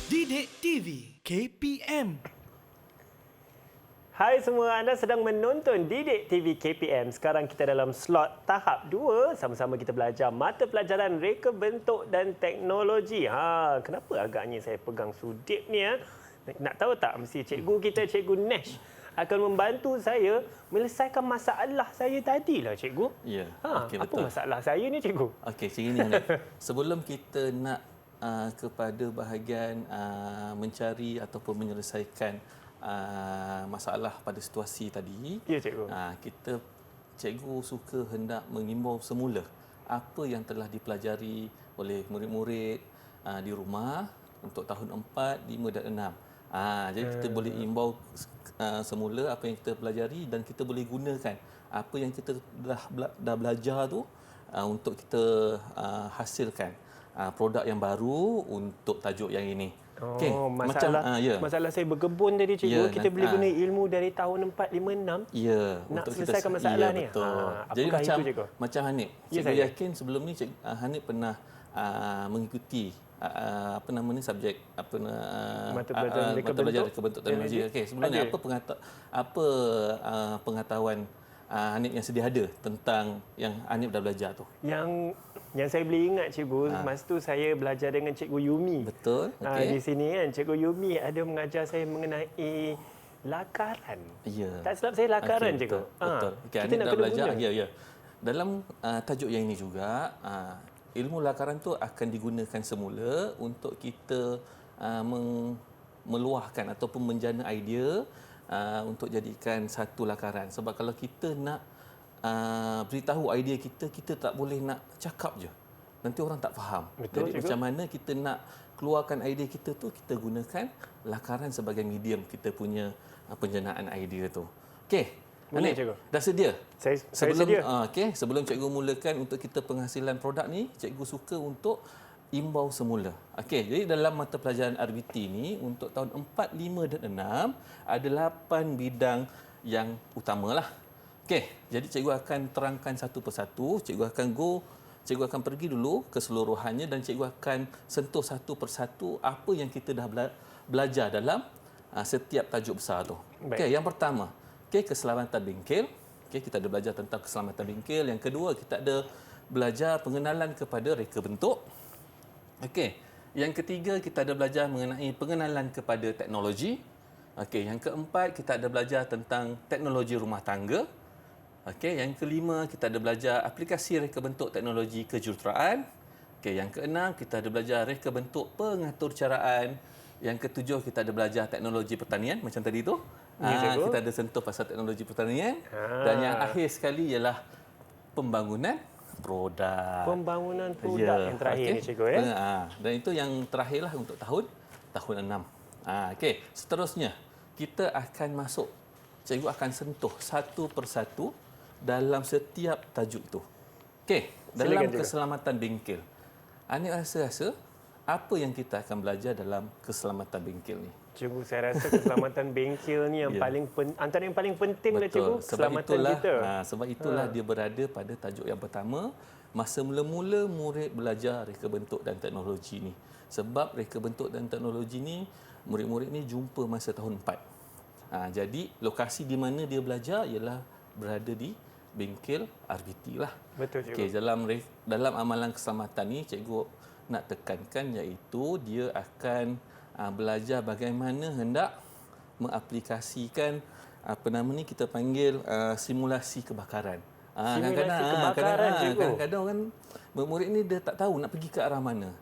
Didik TV KPM. Hai semua, anda sedang menonton Didik TV KPM. Sekarang kita dalam slot tahap 2. Sama-sama kita belajar mata pelajaran reka bentuk dan teknologi. Kenapa agaknya saya pegang sudip ni? Nak tahu tak? Mesti cikgu kita, Cikgu Nash, akan membantu saya menyelesaikan masalah saya tadilah, cikgu. Ya, okey, Apa betul. masalah saya ni, cikgu? Okey, macam ini Hanif. Sebelum kita nak kepada bahagian mencari ataupun menyelesaikan masalah pada situasi tadi, Ya, cikgu. Cikgu suka hendak mengimbau semula apa yang telah dipelajari oleh murid-murid di rumah untuk tahun 4, 5 dan 6. Jadi kita boleh imbau semula apa yang kita pelajari dan kita boleh gunakan apa yang kita dah belajar tu untuk kita hasilkan produk yang baru untuk tajuk yang ini. Okey, Masalah saya berkebun tadi, cikgu. Ya, Kita boleh guna ilmu dari tahun 4, 5, 6. Ya, Nak untuk selesaikan masalah ni. Betul. Jadi Apakah macam itu, cikgu? macam Hanif, Ya, cikgu saya. yakin sebelum ni Hanif pernah mengikuti subjek Mata pelajaran reka reka bentuk teknologi. Okey, sebelum ni apa pengetahuan Hanif yang sedia ada tentang yang Hanif dah belajar tu? Yang saya boleh ingat, cikgu, masa tu saya belajar dengan Cikgu Yumi. Betul. Di sini kan, Cikgu Yumi ada mengajar saya mengenai lakaran. Ya. Tak silap saya lakaran, Okey, cikgu. Betul. Kita Okey, Hanif nak dah kena belajar. guna. Ya. Dalam tajuk yang ini juga, ilmu lakaran tu akan digunakan semula untuk kita meluahkan ataupun menjana idea untuk jadikan satu lakaran. Sebab kalau kita nak beritahu idea kita, kita tak boleh nak cakap je. Nanti orang tak faham. Betul, Jadi cikgu. macam mana kita nak keluarkan idea kita tu, kita gunakan lakaran sebagai medium kita punya penjanaan idea tu. Okey. Boleh, Hanif, cikgu. dah sedia? Saya sedia. Sebelum cikgu mulakan untuk kita penghasilan produk ni, cikgu suka untuk imbau semula. Okey, jadi dalam mata pelajaran RBT ni untuk tahun 4, 5 dan 6 ada 8 bidang yang utamalah. Okey, jadi cikgu akan terangkan satu persatu, cikgu akan pergi dulu keseluruhannya dan cikgu akan sentuh satu persatu apa yang kita dah belajar dalam setiap tajuk besar tu. Okey, yang pertama, keselamatan bingkil. Okey, kita ada belajar tentang keselamatan bingkil. Yang kedua, kita ada belajar pengenalan kepada reka bentuk. Okey, yang ketiga, kita ada belajar mengenai pengenalan kepada teknologi. Okey, yang keempat, kita ada belajar tentang teknologi rumah tangga. Okey, yang kelima, kita ada belajar aplikasi reka bentuk teknologi kejuruteraan. Okey, yang keenam, kita ada belajar reka bentuk pengaturcaraan. Yang ketujuh, kita ada belajar teknologi pertanian macam tadi tu. Kita ada sentuh pasal teknologi pertanian. Dan yang akhir sekali ialah pembangunan produk. Pembangunan produk yang terakhir ni, cikgu. Dan itu yang terakhirlah untuk tahun 6. Okey, seterusnya kita akan masuk. Cikgu akan sentuh satu persatu dalam setiap tajuk itu. Okey, dalam keselamatan bingkil. Hanif rasa apa yang kita akan belajar dalam keselamatan bingkil ni? Cikgu, saya rasa keselamatan bengkel ni yang antara yang paling penting lah, cikgu, keselamatan kita. Sebab itulah dia berada pada tajuk yang pertama, masa mula-mula murid belajar reka bentuk dan teknologi ni. Sebab reka bentuk dan teknologi ni, murid-murid ni jumpa masa tahun 4. Jadi lokasi di mana dia belajar ialah berada di bengkel RBT lah. Betul, cikgu. Okey, dalam amalan keselamatan ni, cikgu nak tekankan iaitu dia akan belajar bagaimana hendak mengaplikasikan kita panggil simulasi kebakaran. Simulasi kebakaran, cikgu. Kadang-kadang kan murid ni dia tak tahu nak pergi ke arah mana.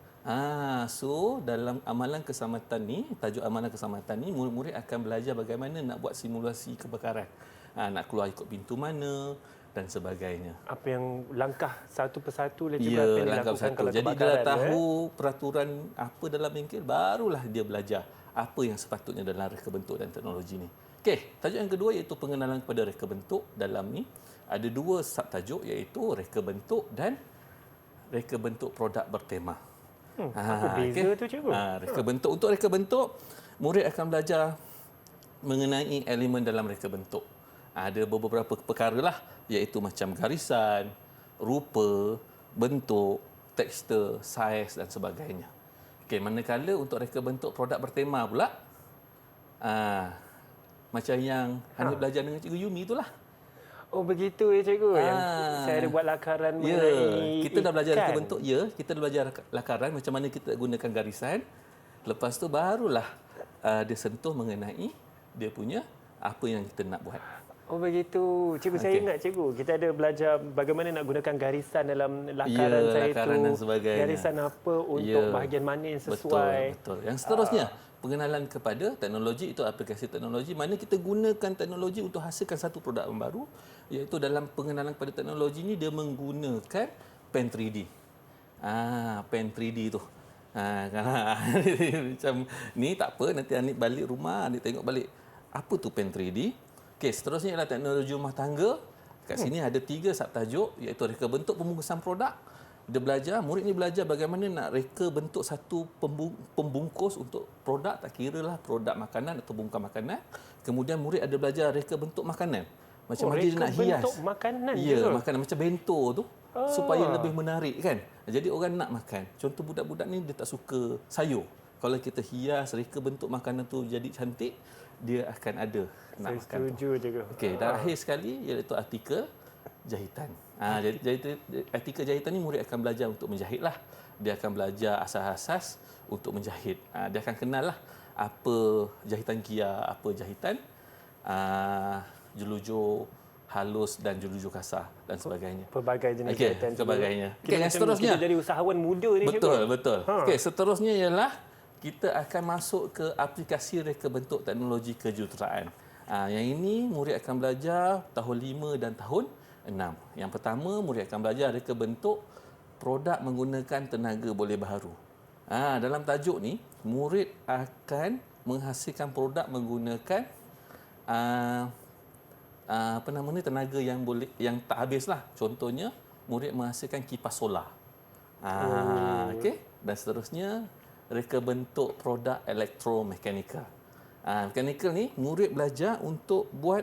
So dalam amalan keselamatan ni, tajuk amalan keselamatan ni, murid-murid akan belajar bagaimana nak buat simulasi kebakaran. Nak keluar ikut pintu mana dan sebagainya. Apa yang langkah satu persatu lah, cikgu, Ya, apa yang langkah dilakukan satu. kalau Jadi kebakaran. dia dah tahu peraturan apa dalam bengkel, barulah dia belajar apa yang sepatutnya dalam reka bentuk dan teknologi ni. Okey, tajuk yang kedua iaitu pengenalan kepada reka bentuk. Dalam ni ada dua subtajuk iaitu reka bentuk dan reka bentuk produk bertema. Apa beza tu, cikgu? Reka bentuk. Untuk reka bentuk, murid akan belajar mengenai elemen dalam reka bentuk. Ada beberapa perkara lah, iaitu macam garisan, rupa, bentuk, tekstur, saiz dan sebagainya. Okey, manakala untuk reka bentuk produk bertema pula, macam yang Hanif belajar dengan Cikgu Yumi itulah. Oh begitu ya cikgu. Yang saya ada buat lakaran mengenai Kita dah belajar reka ikan. bentuk, kita dah belajar lakaran macam mana kita gunakan garisan. Lepas tu barulah dia sentuh mengenai dia punya apa yang kita nak buat. Oh begitu. Cikgu saya Okey. ingat cikgu, kita ada belajar bagaimana nak gunakan garisan dalam lakaran saya lakaran tu. dan sebagainya. Garisan apa untuk bahagian mana yang sesuai. Betul. Yang seterusnya, pengenalan kepada teknologi, itu aplikasi teknologi, mana kita gunakan teknologi untuk hasilkan satu produk yang baru, iaitu dalam pengenalan kepada teknologi ini dia menggunakan pen 3D. Pen 3D tu. Macam ni tak apa, nanti Anik balik rumah, Anik tengok balik apa tu pen 3D. Okey, seterusnya ialah teknologi rumah tangga. Kat sini ada 3 subtajuk, iaitu reka bentuk pembungkusan produk. Murid ni belajar bagaimana nak reka bentuk satu pembungkus untuk produk, tak kiralah produk makanan atau bungkus makanan. Kemudian murid ada belajar reka bentuk makanan. Macam mana dia nak hias. bentuk makanan Ya, juga. makanan macam bento tu supaya lebih menarik kan. Jadi orang nak makan. Contoh budak-budak ni dia tak suka sayur. Kalau kita hias reka bentuk makanan tu jadi cantik, dia akan ada nak Saya makan tu. setuju cikgu. Okey, dan akhir sekali iaitu artikel jahitan. Jadi artikel jahitan ni murid akan belajar untuk menjahit lah. Dia akan belajar asas-asas untuk menjahit. Dia akan kenal lah apa jahitan kia, apa jahitan jelujur halus dan jelujur kasar dan sebagainya. Pelbagai jenis Okey, jahitan. sebagainya. Kita Okey, yang macam seterusnya. kita jadi usahawan muda ni Betul, cikgu. betul. Okey, seterusnya ialah kita akan masuk ke aplikasi reka bentuk teknologi kejuruteraan. Yang ini murid akan belajar tahun 5 dan tahun 6. Yang pertama, murid akan belajar reka bentuk produk menggunakan tenaga boleh baharu. Dalam tajuk ni, murid akan menghasilkan produk menggunakan tenaga yang tak habislah. Contohnya, murid menghasilkan kipas solar. Okey, dan seterusnya reka bentuk produk elektromekanikal. Mekanikal ni murid belajar untuk buat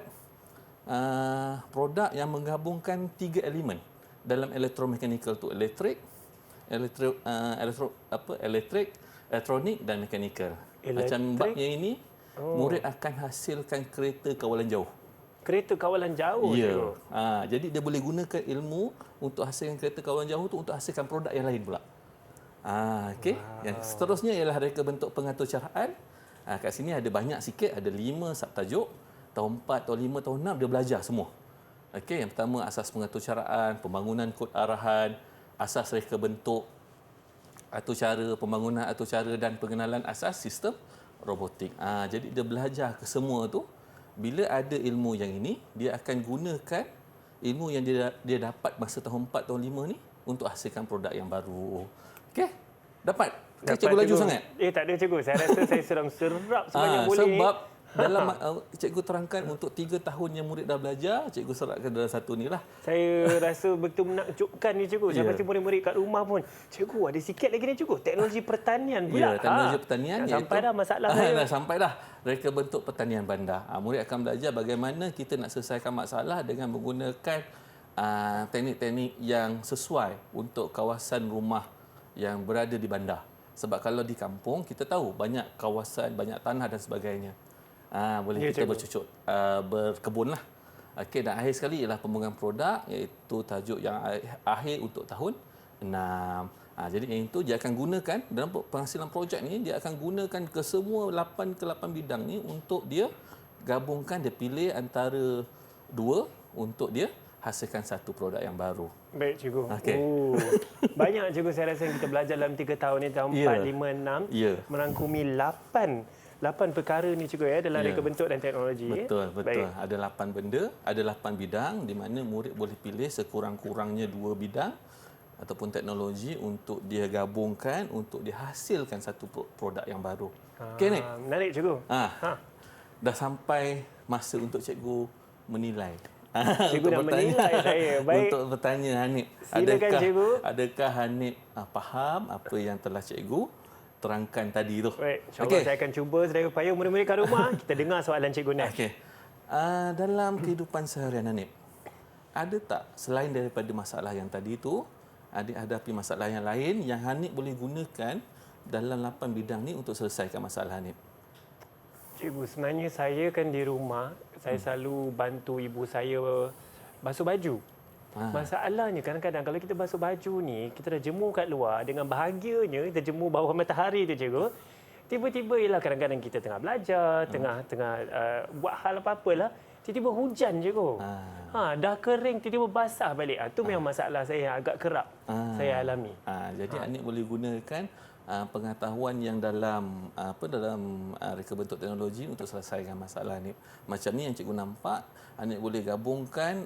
produk yang menggabungkan 3 elemen dalam elektromekanikal tu, elektrik, elektronik dan mekanikal. Macam babnya ini, murid akan hasilkan kereta kawalan jauh. Kereta kawalan jauh Ya. cikgu. Jadi dia boleh gunakan ilmu untuk hasilkan kereta kawalan jauh tu untuk hasilkan produk yang lain pula. Okey. Yang seterusnya ialah reka bentuk pengatur caraan. Kat sini ada banyak sikit, ada 5 subtajuk. Tahun 4, tahun 5, tahun 6 dia belajar semua. Okey, yang pertama asas pengatur caraan, pembangunan kod arahan, asas reka bentuk, atur cara, pembangunan atur cara dan pengenalan asas sistem robotik. Jadi dia belajar ke semua tu. Bila ada ilmu yang ini, dia akan gunakan ilmu yang dia dapat masa tahun 4, tahun 5 ni untuk hasilkan produk yang baru. Okey? Dapat? Cikgu laju sangat? Tak ada cikgu. Saya rasa saya sedang serap sebanyak boleh. Sebab dalam cikgu terangkan untuk 3 tahun yang murid dah belajar, cikgu serapkan dalam satu ni lah. Saya rasa betul menakjubkan ni cikgu. Saya Ya. pasti murid-murid kat rumah pun, cikgu ada sikit lagi ni cikgu. Teknologi pertanian pula. Ya, teknologi pertanian. Dah sampai dah masalah saya. Dah sampai dah. Reka bentuk pertanian bandar. Murid akan belajar bagaimana kita nak selesaikan masalah dengan menggunakan teknik-teknik yang sesuai untuk kawasan rumah yang berada di bandar. Sebab kalau di kampung, kita tahu banyak kawasan, banyak tanah dan sebagainya. Boleh kita bercucuk, berkebun lah. Okey, dan akhir sekali ialah pembangunan produk, iaitu tajuk yang akhir untuk tahun 6. Jadi yang itu dia akan gunakan dalam penghasilan projek ni, dia akan gunakan ke semua 8 bidang ni untuk dia gabungkan, dia pilih antara 2 untuk dia hasilkan satu produk yang baru. Baik cikgu. Okey. Banyak cikgu saya rasa yang kita belajar dalam 3 tahun ni, tahun 4, 5, 6. Ya. Merangkumi 8 perkara ni cikgu ya dalam reka bentuk dan teknologi. Betul. Baik. Ada 8 benda, ada 8 bidang di mana murid boleh pilih sekurang-kurangnya 2 bidang ataupun teknologi untuk dia gabungkan untuk dihasilkan satu produk yang baru. Okey ni. Menarik cikgu. Dah sampai masa untuk cikgu menilai. Cikgu dah menilai saya. Baik. Untuk bertanya Hanif, Silakan, cikgu. adakah Hanif faham apa yang telah cikgu terangkan tadi tu? Baik, insyaAllah saya akan cuba sedaya upaya murid-murid kat rumah. Kita dengar soalan cikgu ni. Okey. Dalam kehidupan seharian Hanif, ada tak selain daripada masalah yang tadi tu, ada hadapi masalah yang lain yang Hanif boleh gunakan dalam 8 bidang ni untuk selesaikan masalah ni? Cikgu, sebenarnya saya kan di rumah, saya selalu bantu ibu saya basuh baju. Masalahnya kadang-kadang kalau kita basuh baju ni, kita dah jemur kat luar dengan bahagianya, kita jemur bawah matahari tu cikgu. Tiba-tiba ialah kadang-kadang kita tengah belajar, tengah buat hal apa-apalah, tiba-tiba hujan cikgu. Dah kering tiba-tiba basah balik. Tu memang masalah saya yang agak kerap saya alami. Jadi Anik boleh gunakan pengetahuan yang dalam reka bentuk teknologi untuk selesaikan masalah ni. Macam ni yang cikgu nampak, Anik boleh gabungkan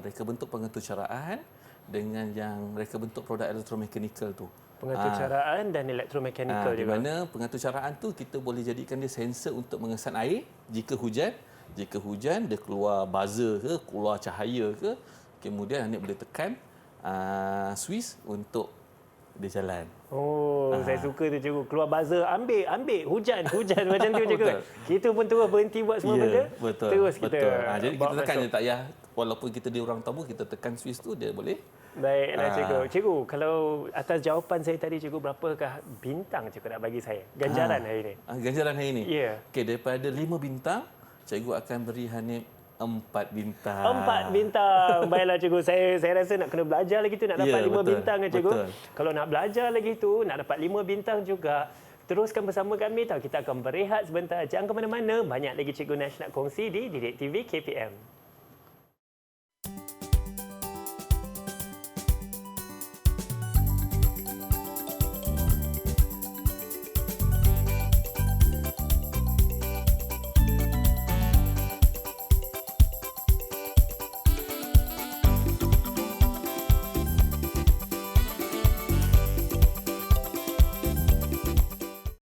reka bentuk pengetucaraan dengan yang reka bentuk produk elektromekanikal tu. Pengetucaraan dan elektromekanikal Di juga. mana pengetucaraan tu kita boleh jadikan dia sensor untuk mengesan air jika hujan. Jika hujan dia keluar buzzer ke, keluar cahaya ke, kemudian Anik boleh tekan switch untuk dia jalan. Saya suka tu cikgu. Keluar buzzer, ambil hujan macam tu cikgu. Betul. Kita pun terus berhenti buat semua benda. Betul. Terus kita Jadi kita bawa tekan masuk. je, tak payah walaupun kita di ruang tamu kita tekan switch tu dia boleh. Baiklah cikgu. Cikgu, kalau atas jawapan saya tadi cikgu, berapakah bintang cikgu nak bagi saya? Ganjaran hari ini. Ganjaran hari ini. Ya. Okey, daripada 5 bintang, cikgu akan beri Hanif 4 bintang. 4 bintang. Baiklah cikgu, saya rasa nak kena belajar lagi tu nak dapat 5 betul. bintang kan cikgu. Betul. Kalau nak belajar lagi tu nak dapat 5 bintang juga. Teruskan bersama kami tahu. Kita akan berehat sebentar. Jangan ke mana-mana. Banyak lagi cikgu Nash nak kongsi di Didik TV KPM.